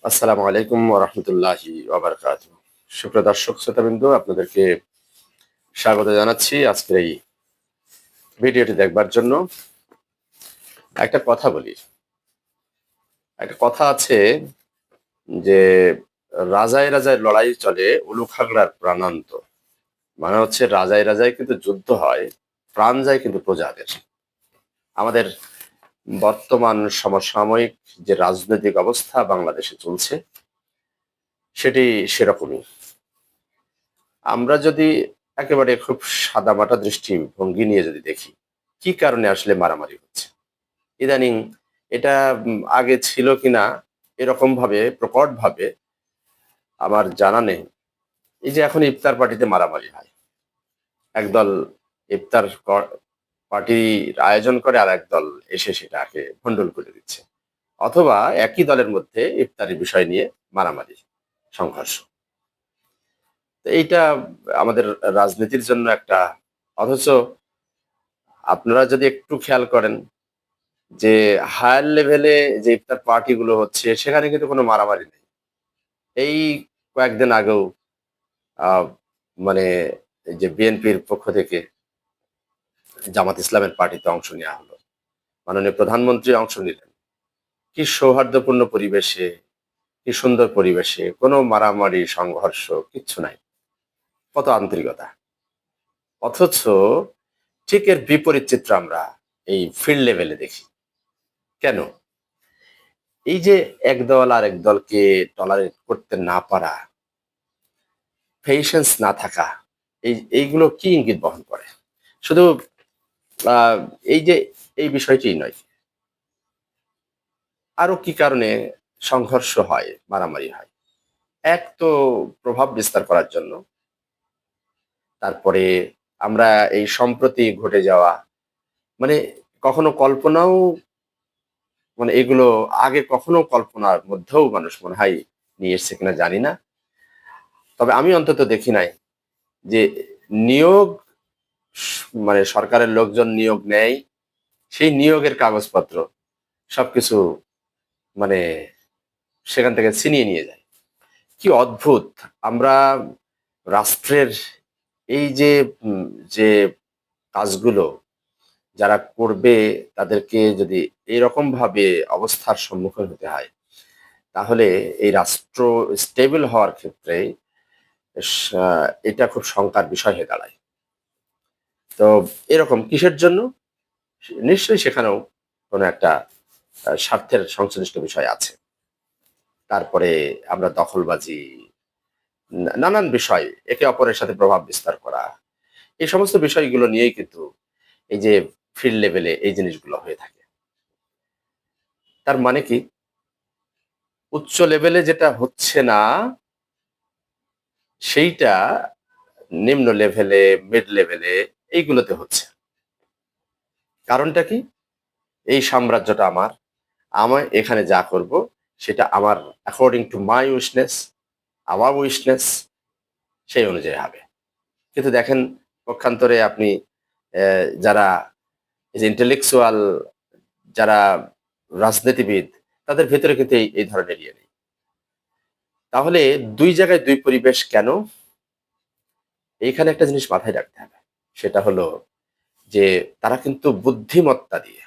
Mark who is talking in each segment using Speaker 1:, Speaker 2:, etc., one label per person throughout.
Speaker 1: আসসালামু আলাইকুম ওয়া রাহমাতুল্লাহি ওয়া বারাকাতুহু। সুপ্রিয় দর্শক শ্রোতাবৃন্দ, আপনাদেরকে স্বাগত জানাচ্ছি আজকের এই ভিডিওটি দেখবার জন্য। একটা কথা বলি। একটা কথা আছে যে, রাজায় রাজায় লড়াই চলে, উলুখাগড়ার প্রাণান্ত। মানে হচ্ছে রাজায় রাজায় কিন্তু যুদ্ধ হয়, প্রাণ যায় কিন্তু প্রজাদের। আমাদের বর্তমান সমসাময়িক যে রাজনৈতিক অবস্থা বাংলাদেশে চলছে, সেটি সেরকমই। আমরা যদি একেবারে খুব সাদামাটা দৃষ্টিভঙ্গি নিয়ে যদি দেখি, কি কারণে আসলে মারামারি হচ্ছে? ইদানিং এটা আগে ছিল কিনা এরকম ভাবে প্রকটভাবে আমার জানা নেই। এই যে এখন ইফতার পার্টিতে মারামারি হয়। একদল ইফতার পার্টির আয়োজন করে আর একদল এসে সেটাকে ভণ্ডুল করে দিচ্ছে। অথবা একই দলের মধ্যে ইফতারি বিষয় নিয়ে মারামারি, সংঘর্ষ। তো এইটা আমাদের রাজনীতির জন্য একটা, অথচ আপনারা যদি একটু খেয়াল করেন যে হায়ার লেভেলে যে ইফতার পার্টি গুলো হচ্ছে সেখানে কিন্তু কোনো মারামারি নেই। এই কয়েকদিন আগেও আহ, মানে এই যে বিএনপির পক্ষ থেকে জামাত ইসলামের পার্টিতে অংশ নেওয়া হলো, মাননীয় প্রধানমন্ত্রী অংশ নিলেন। কি সৌহার্দ্যপূর্ণ পরিবেশে, কি সুন্দর পরিবেশে, কোনো মারামারি সংঘর্ষ কিচ্ছু নাই, কত আন্তরিকতা। অথচ ঠিক এর বিপরীত চিত্র আমরা এই ফিল্ড লেভেলে দেখি। কেন? এই যে একদল আর এক দলকে টলারেট করতে না পারা, পেশেন্স না থাকা, এইগুলো কি ইঙ্গিত বহন করে? শুধু আহ, এই যে এই বিষয়টি নয়, আরো কি কারণে সংঘর্ষ হয়, মারামারি হয়? এক তো প্রভাব বিস্তার করার জন্য। তারপরে আমরা এই সম্প্রতি ঘটে যাওয়া, মানে কখনো কল্পনাও, মানে এগুলো আগে কখনো কল্পনার মধ্যেও মানুষ মনে হয় নিয়ে এসছে কিনা জানি না। তবে আমি অন্তত দেখি নাই যে নিয়োগ, মানে সরকারের লোকজন নিয়োগ নেয়, সেই নিয়োগের কাগজপত্র সবকিছু মানে সেখান থেকে ছিনিয়ে নিয়ে যায়। কি অদ্ভুত! আমরা রাষ্ট্রের এই যে উম, যে কাজগুলো যারা করবে, তাদেরকে যদি এরকম ভাবে অবস্থার সম্মুখীন হতে হয়, তাহলে এই রাষ্ট্র স্টেবল হওয়ার ক্ষেত্রে এটা খুব শঙ্কার বিষয় হয়ে দাঁড়ায়। তো এরকম কিসের জন্য? নিশ্চয়ই সেখানেও কোনো একটা স্বার্থের সংশ্লিষ্ট বিষয় আছে। তারপরে আমরা দখলবাজি, নানান বিষয়, একে অপরের সাথে প্রভাব বিস্তার করা, এই সমস্ত বিষয়গুলো নিয়েই কিন্তু এই যে ফিল্ড লেভেলে এই জিনিসগুলো হয়ে থাকে। তার মানে কি, উচ্চ লেভেলে যেটা হচ্ছে না সেইটা নিম্ন লেভেলে, মিড লেভেলে এইগুলোতে হচ্ছে। কারণটা কি? এই সাম্রাজ্যটা আমার, আমি এখানে যা করব সেটা আমার অ্যাকর্ডিং টু মাই উইশনেস, আওয়ার উইশনেস, সেই অনুযায়ী হবে। কিন্তু দেখেন, পক্ষান্তরে আপনি যারা ইন্টেলেকচুয়াল, যারা রাজনীতিবিদ, তাদের ভেতরে কিন্তু এই ধরনের ইয়ে নেই। তাহলে দুই জায়গায় দুই পরিবেশ কেন? এইখানে একটা জিনিস মাথায় রাখতে হবে। সেটা হলো যে তারা কিন্তু বুদ্ধিমত্তা দিয়ে,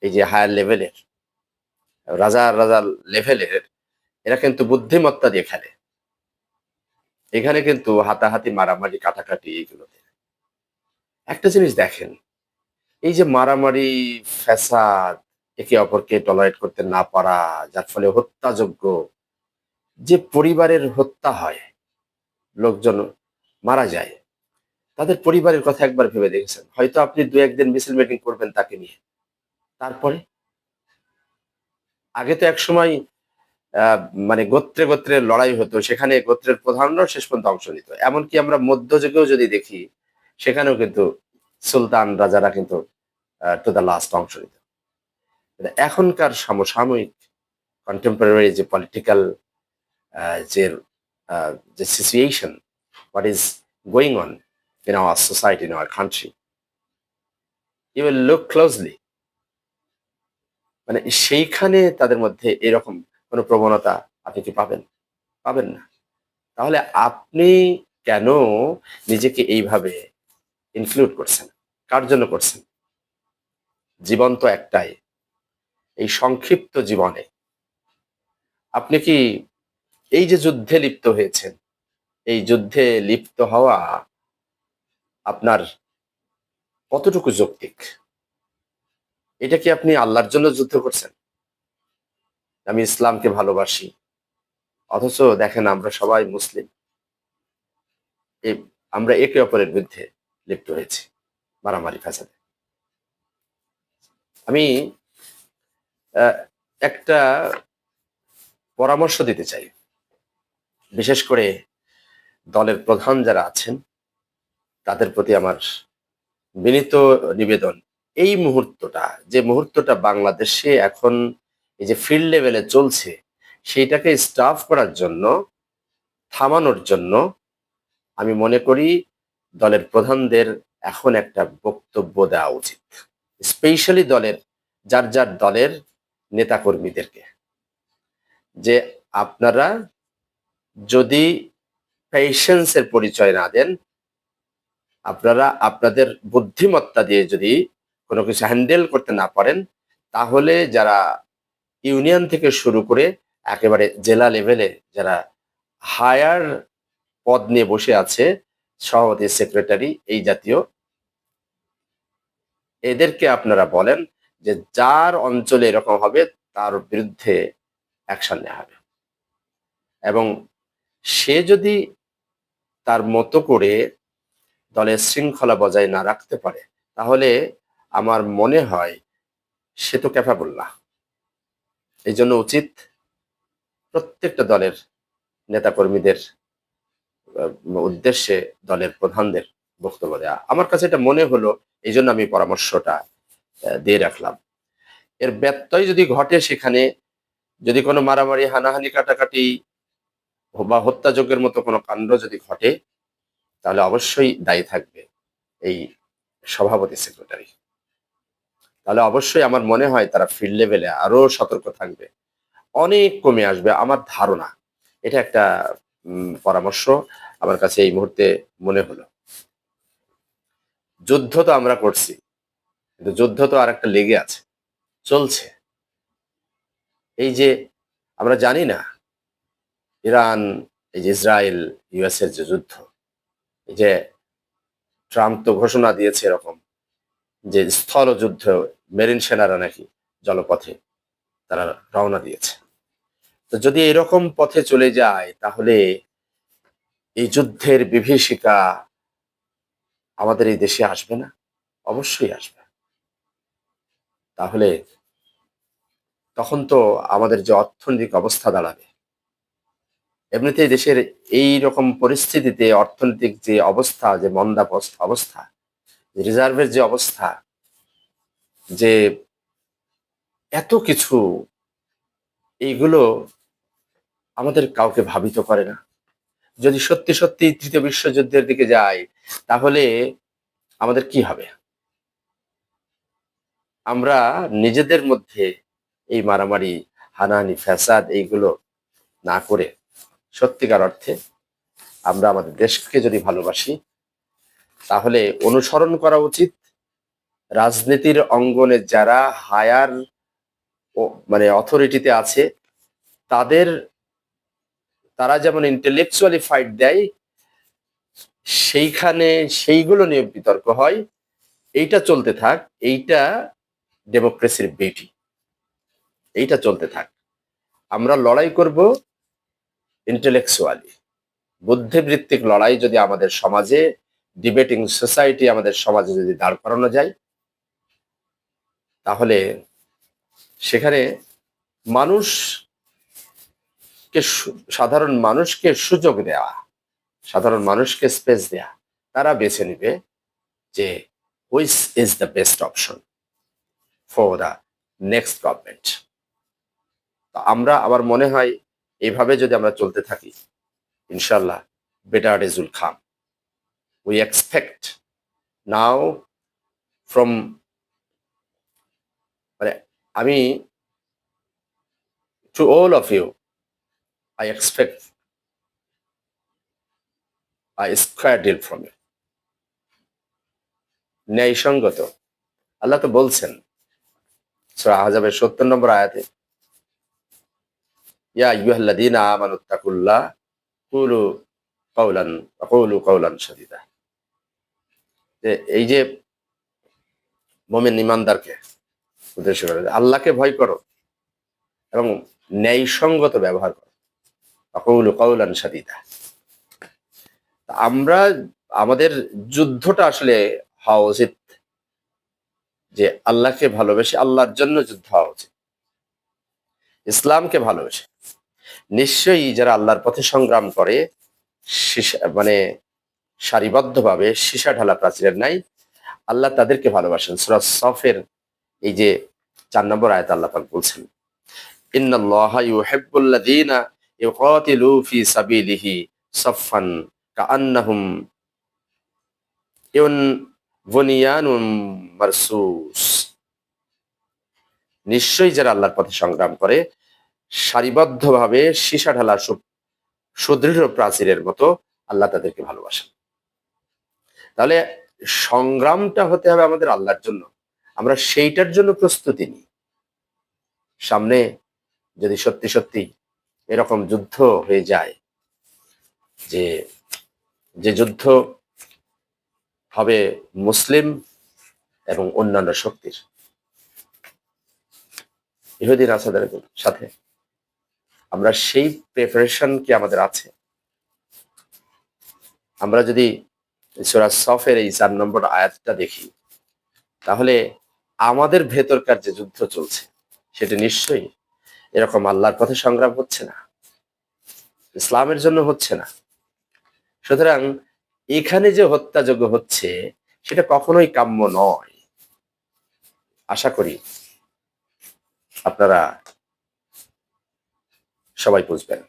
Speaker 1: এই যে হায়ার লেভেলের রাজা রাজা লেভেলের, এরা কিন্তু বুদ্ধিমত্তা দিয়ে খেলে। এখানে কিন্তু হাতাহাতি, মারামারি, কাটাকাটি এইগুলোতে। একটা জিনিস দেখেন, এই যে মারামারি, ফ্যাসাদ, একে অপরকে টলারেট করতে না পারা, যার ফলে হত্যাযোগ্য যে পরিবারের হত্যা হয়, লোকজন মারা যায়, তাদের পরিবারের কথা একবার ভেবে দেখেছেন? হয়তো আপনি দু একদিন মিছিল মিটিং করবেন তাকে নিয়ে, তারপরে আগে তো একসময় আহ মানে গোত্রে গোত্রে লড়াই হতো, সেখানে গোত্রের প্রধানরাও শেষ পর্যন্ত অংশ নিত। এমনকি আমরা মধ্যযুগেও যদি দেখি, সেখানেও কিন্তু সুলতান রাজারা কিন্তু টু দ্য লাস্ট অংশ নিত। কিন্তু এখনকার সমসাময়িক কন্টেম্পোরারি যে পলিটিক্যাল যে যে situation, what is going on in our society, in our country, you will look closely, মানে সেইখানে তাদের মধ্যে এরকম কোনো প্রবণতা আপনি কি পাবেন? পাবেন না। তাহলে আপনি কেন নিজেকে এইভাবে ইনক্লুড করছেন? কার জন্য করছেন? জীবন তো একটাই। এই সংক্ষিপ্ত জীবনে আপনি কি এই যে যুদ্ধে লিপ্ত হয়েছেন, এই যুদ্ধে লিপ্ত হওয়া আপনার কতটুকু যৌক্তিক? এটা কি আপনি আল্লাহর জন্য যুদ্ধ করছেন? আমি ইসলামকে ভালোবাসি। অথচ দেখেন আমরা সবাই মুসলিম। এই আমরা একে অপরের বিরুদ্ধে লিপ্ত হয়েছি। মারামারি ফ্যাসাদে। আমি আ একটা পরামর্শ দিতে চাই। বিশেষ করে দলের প্রধান যারা আছেন তাদের প্রতি আমার বিনীত নিবেদন। এই মুহূর্তটা, যে মুহূর্তটা বাংলাদেশে এখন এই যে ফিল্ড লেভেলে চলছে, সেইটাকে স্টাফ করার জন্য, থামানোর জন্য আমি মনে করি দলের প্রধানদের এখন একটা বক্তব্য দেওয়া উচিত। স্পেশালি দলের যার দলের নেতাকর্মীদেরকে। যে আপনারা যদি পেশেন্স এর পরিচয় না দেন, আপনারা আপনাদের বুদ্ধিমত্তা দিয়ে যদি কোনো কিছু হ্যান্ডেল করতে না পারেন, তাহলে যারা ইউনিয়ন থেকে শুরু করে একেবারে জেলা লেভেলে যারা হায়ার পদ নিয়ে বসে আছে, সভাপতি, সেক্রেটারি এই জাতীয়, এদেরকে আপনারা বলেন যে যার অঞ্চলে এরকম হবে তার বিরুদ্ধে অ্যাকশন নেওয়া হবে। এবং সে যদি তার মতো করে দলের শৃঙ্খলা বজায় না রাখতে পারে, তাহলে আমার মনে হয় সে তো ক্যাপাবল না। এই জন্য উচিত প্রত্যেকটা দলের নেতাকর্মীদের উদ্দেশ্যে দলের প্রধানদের বক্তব্য দেওয়া। আমার কাছে এটা মনে হলো, এই জন্য আমি পরামর্শটা দিয়ে রাখলাম। এর ব্যত্যয় যদি ঘটে, সেখানে যদি কোনো মারামারি, হানাহানি, কাটাকাটি বা হত্যাযজ্ঞের মতো কোনো কাণ্ড যদি ঘটে, তাহলে অবশ্যই দায়ী থাকবে এই সভাপতি, সেক্রেটারি। তাহলে অবশ্যই আমার মনে হয় তারা ফিল্ড লেভেলে আরো সতর্ক থাকবে, অনেক কমে আসবে আমার ধারণা। এটা একটা পরামর্শ আমার কাছে এই মুহূর্তে মনে হলো। যুদ্ধ তো আমরা করছি, কিন্তু যুদ্ধ তো আর একটা লেগে আছে, চলছে। এই যে আমরা জানি না, ইরান, এই যে ইসরায়েল ইউএস এর যে যুদ্ধ, এই যে ট্রাম্প তো ঘোষণা দিয়েছে এরকম যে স্থলযুদ্ধ, মেরিন সেনারা নাকি জলপথে তারা রওনা দিয়েছে। তো যদি এরকম পথে চলে যায়, তাহলে এই যুদ্ধের বিভীষিকা আমাদের এই দেশে আসবে না? অবশ্যই আসবে। তাহলে তখন তো আমাদের যে অর্থনৈতিক অবস্থা দাঁড়াবে, এমনিতেই দেশের এই রকম পরিস্থিতিতে অর্থনৈতিক যে অবস্থা, যে মন্দা অবস্থা, রিজার্ভের যে অবস্থা, যে এত কিছু, এইগুলো আমাদের কাউকে ভাবিত করে না। যদি সত্যি সত্যি তৃতীয় বিশ্বযুদ্ধের দিকে যায়, তাহলে আমাদের কি হবে? আমরা নিজেদের মধ্যে এই মারামারি, হানাহানি, ফ্যাসাদ এইগুলো না করে সত্যিকার অর্থে আমরা আমাদের দেশকে যদি ভালোবাসি, তাহলে অনুসরণ করা উচিত রাজনীতির অঙ্গনে যারা হায়ার মানে অথরিটিতে আছে, তাদের, তারা যেমন ইন্টেলেকচুয়ালি ফাইট দেয়, সেইখানে সেইগুলো নিয়ে বিতর্ক হয়। এইটা চলতে থাক, এইটা ডেমোক্রেসির বিউটি। এইটা চলতে থাক। আমরা লড়াই করব ইন্টেলেকচুয়ালি, বুদ্ধিবৃত্তিক লড়াই যদি আমাদের সমাজে, ডিবেটিং সোসাইটি আমাদের সমাজে যদি দাঁড় করানো যায়, তাহলে সেখানে মানুষকে, সাধারণ মানুষকে সুযোগ দেওয়া, সাধারণ মানুষকে স্পেস দেয়া, তারা বেছে নিবে যে which is the best option for the next government. আমরা, আমার মনে হয় এইভাবে যদি আমরা চলতে থাকি, ইনশাল্লাহ better days will come. We expect now from, মানে আমি To all of you, I expect a square deal from you. ন্যায়সঙ্গত। আল্লাহ তো বলছেন সূরা আহজাবের ৭০ নম্বর আয়াতে, ইয়া আইয়ুহাল্লাযীনা আমানুত্তাকুল্লাহ কুলু কাওলান সাদীদা। যে এই যে মুমিন ঈমানদারকে উদ্দেশ্য করে আল্লাহকে ভয় করো এবং ন্যায়সঙ্গত ব্যবহার করো। কাওলান সাদীদা। আমরা আমাদের যুদ্ধটা আসলে হওয়া উচিত যে আল্লাহকে ভালোবেসে আল্লাহর জন্য যুদ্ধ হওয়া উচিত, ইসলামকে ভালোবেসে। নিশ্চয়ই যারা আল্লাহর পথে সংগ্রাম করে মানে সারিবদ্ধভাবে সীসা ঢালা প্রাচীরের নাই, আল্লাহ তাদেরকে ভালোবাসেন। সূরা সফের এই যে ৪ নম্বর আয়াত আল্লাহ পাক বলছেন, ইন্নাল্লাহা ইউহিব্বুল্লাযীনা ইউকাতিলু ফি সাবিলিহি সাফফান কাআন্নাহুম বুনিয়ানুম মারসুস। নিশ্চয়ই যারা আল্লাহর পথে সংগ্রাম করে সারিবদ্ধভাবে সীসা ঢালা সুদৃঢ় প্রাচীরের মতো, আল্লাহ তাদেরকে ভালোবাসেন। তাহলে সংগ্রামটা হতে হবে আমাদের আল্লাহর জন্য, আমরা সেইটার জন্য প্রস্তুতি নিই। সামনে যদি সত্যি সত্যি এরকম যুদ্ধ হয়ে যায়, যে যুদ্ধ হবে মুসলিম এবং অন্যান্য শক্তির, ইহুদি নাসাদের সাথে, আমরা সেই প্রিপারেশন কি আমাদের আছে? আমরা যদি সূরা সফের এই ৪ নম্বর আয়াতটা দেখি, তাহলে আমাদের ভেতরকার যে যুদ্ধ চলছে সেটা নিশ্চয়ই এরকম আল্লাহর পথে সংগ্রাম হচ্ছে না, ইসলামের জন্য হচ্ছে না। সুতরাং এখানে যে হত্যাযজ্ঞ হচ্ছে সেটা কখনোই কাম্য নয়। আশা করি আপনারা সবাই বুঝবেন।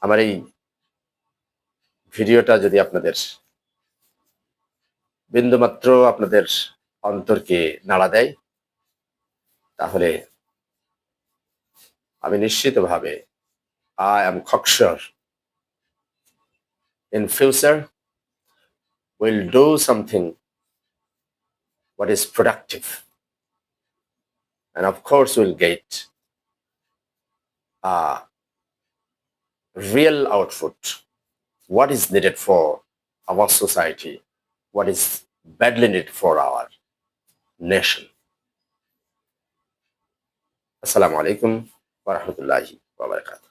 Speaker 1: আমার এই ভিডিওটা যদি আপনাদের বিন্দুমাত্র আপনাদের অন্তরকে নাড়া দেয়, তাহলে আমি নিশ্চিতভাবে I am cocksure in future we'll do something what is productive, and of course we'll get a real output, what is needed for our society, what is badly needed for our nation. Assalamu alaikum wa rahmatullahi wa barakatuh.